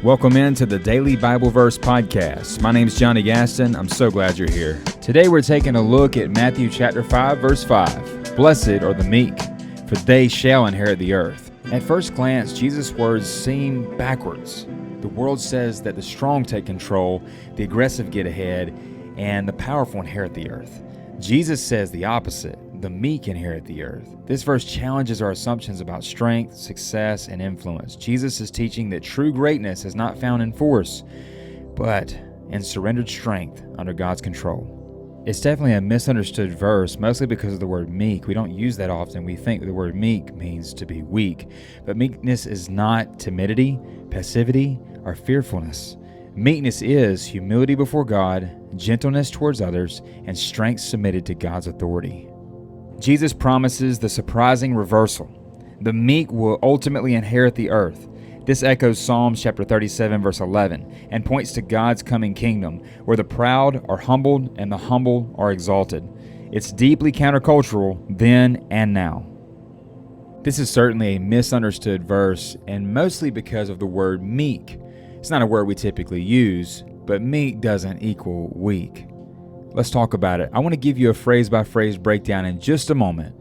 Welcome into the Daily Bible Verse Podcast. My name is Jonny Gaston. I'm so glad you're here. Today we're taking a look at Matthew chapter 5, verse 5. Blessed are the meek, for they shall inherit the earth. At first glance, Jesus' words seem backwards. The world says that the strong take control, the aggressive get ahead, and the powerful inherit the earth. Jesus says the opposite. The meek inherit the earth. This verse challenges our assumptions about strength, success, and influence. Jesus is teaching that true greatness is not found in force, but in surrendered strength under God's control. It's definitely a misunderstood verse, mostly because of the word meek. We don't use that often. We think the word meek means to be weak, but meekness is not timidity, passivity, or fearfulness. Meekness is humility before God, gentleness towards others, and strength submitted to God's authority. Jesus promises the surprising reversal. The meek will ultimately inherit the earth. This echoes Psalms chapter 37, verse 11, and points to God's coming kingdom, where the proud are humbled and the humble are exalted. It's deeply countercultural then and now. This is certainly a misunderstood verse, and mostly because of the word meek. It's not a word we typically use, but meek doesn't equal weak. Let's talk about it. I want to give you a phrase-by-phrase breakdown in just a moment.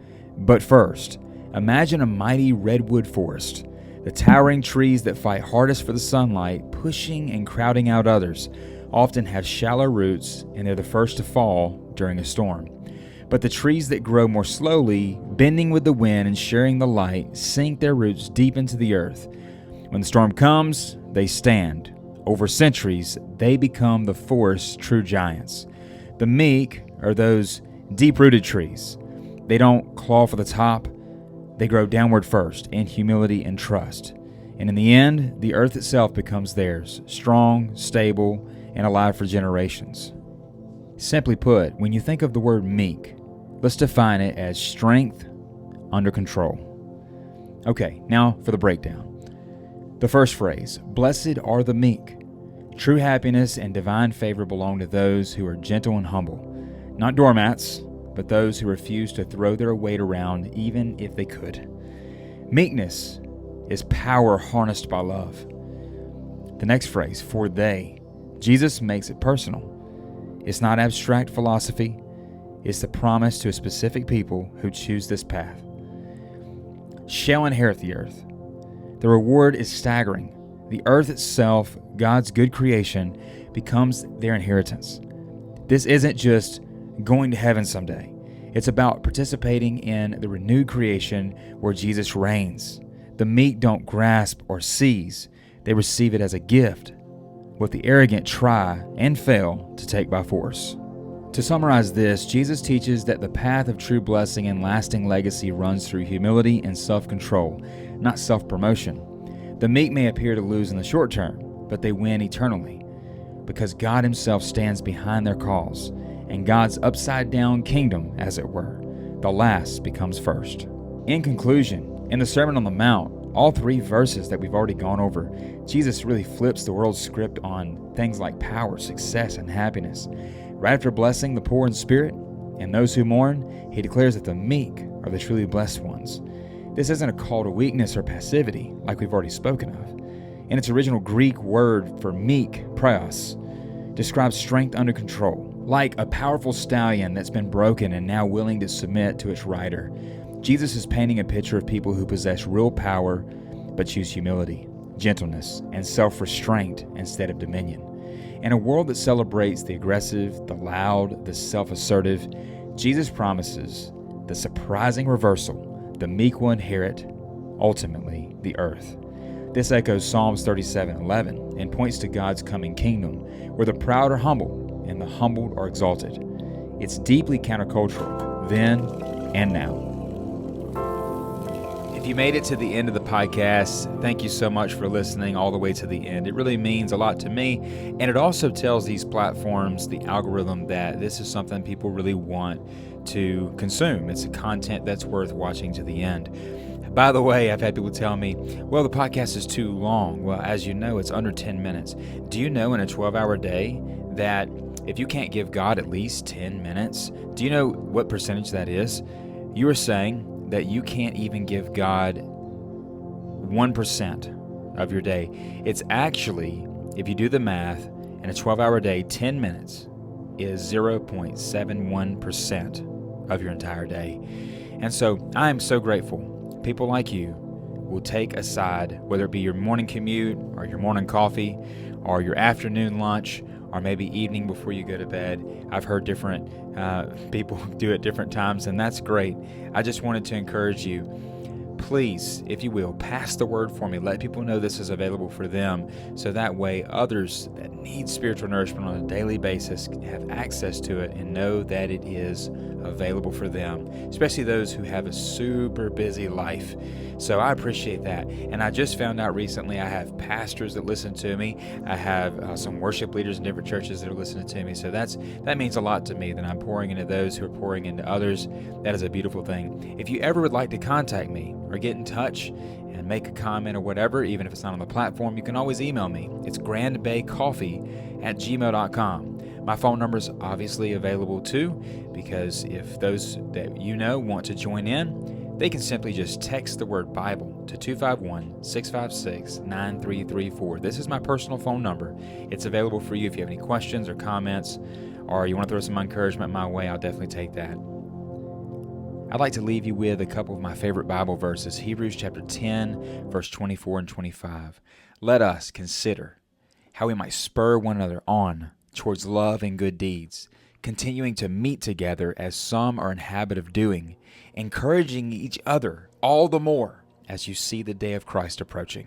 But first, imagine a mighty redwood forest. The towering trees that fight hardest for the sunlight, pushing and crowding out others, often have shallow roots and they're the first to fall during a storm. But the trees that grow more slowly, bending with the wind and sharing the light, sink their roots deep into the earth. When the storm comes, they stand. Over centuries, they become the forest's true giants. The meek are those deep-rooted trees. They don't claw for the top. They grow downward first in humility and trust. And in the end, the earth itself becomes theirs, strong, stable, and alive for generations. Simply put, when you think of the word meek, let's define it as strength under control. Okay, now for the breakdown. The first phrase, blessed are the meek. True happiness and divine favor belong to those who are gentle and humble. Not doormats, but those who refuse to throw their weight around even if they could. Meekness is power harnessed by love. The next phrase, for they. Jesus makes it personal. It's not abstract philosophy. It's the promise to a specific people who choose this path. Shall inherit the earth. The reward is staggering. The earth itself, God's good creation, becomes their inheritance. This isn't just going to heaven someday. It's about participating in the renewed creation where Jesus reigns. The meek don't grasp or seize. They receive it as a gift, what the arrogant try and fail to take by force. To summarize this, Jesus teaches that the path of true blessing and lasting legacy runs through humility and self-control, not self-promotion. The meek may appear to lose in the short term, but they win eternally because God Himself stands behind their cause, and God's upside-down kingdom, as it were, the last becomes first. In conclusion, in the Sermon on the Mount, all three verses that we've already gone over, Jesus really flips the world's script on things like power, success, and happiness. Right after blessing the poor in spirit and those who mourn, He declares that the meek are the truly blessed ones. This isn't a call to weakness or passivity, like we've already spoken of. In its original Greek word for meek, praos, describes strength under control, like a powerful stallion that's been broken and now willing to submit to its rider. Jesus is painting a picture of people who possess real power, but choose humility, gentleness, and self-restraint instead of dominion. In a world that celebrates the aggressive, the loud, the self-assertive, Jesus promises the surprising reversal. The meek will inherit, ultimately, the earth. This echoes Psalms 37:11 and points to God's coming kingdom, where the proud are humble and the humbled are exalted. It's deeply countercultural, then and now. If you made it to the end of the podcast, thank you so much for listening all the way to the end. It really means a lot to me, and it also tells these platforms, the algorithm, that this is something people really want to consume. It's a content that's worth watching to the end. By the way, I've had people tell me, well, the podcast is too long. Well, as you know, it's under 10 minutes. Do you know in a 12-hour day that if you can't give God at least 10 minutes, do you know what percentage that is? You are saying that you can't even give God 1% of your day. It's actually, if you do the math, in a 12-hour day, 10 minutes is 0.71% of your entire day. And so I am so grateful. People like you will take aside, whether it be your morning commute or your morning coffee or your afternoon lunch or maybe evening before you go to bed. I've heard different people do it different times, and that's great. I just wanted to encourage you. Please, if you will, pass the word for me. Let people know this is available for them, so that way others that need spiritual nourishment on a daily basis have access to it and know that it is available for them, especially those who have a super busy life. So I appreciate that. And I just found out recently I have pastors that listen to me. I have some worship leaders in different churches that are listening to me. So that means a lot to me, that I'm pouring into those who are pouring into others. That is a beautiful thing. If you ever would like to contact me or get in touch and make a comment or whatever, even if it's not on the platform, you can always email me. It's grandbaycoffee@gmail.com. My phone number is obviously available too, because if those that you know want to join in, they can simply just text the word Bible to 251-656-9334. This is my personal phone number. It's available for you if you have any questions or comments, or you want to throw some encouragement my way. I'll definitely take that. I'd like to leave you with a couple of my favorite Bible verses. Hebrews chapter 10, verse 24 and 25. Let us consider how we might spur one another on towards love and good deeds, continuing to meet together as some are in habit of doing, encouraging each other all the more as you see the day of Christ approaching.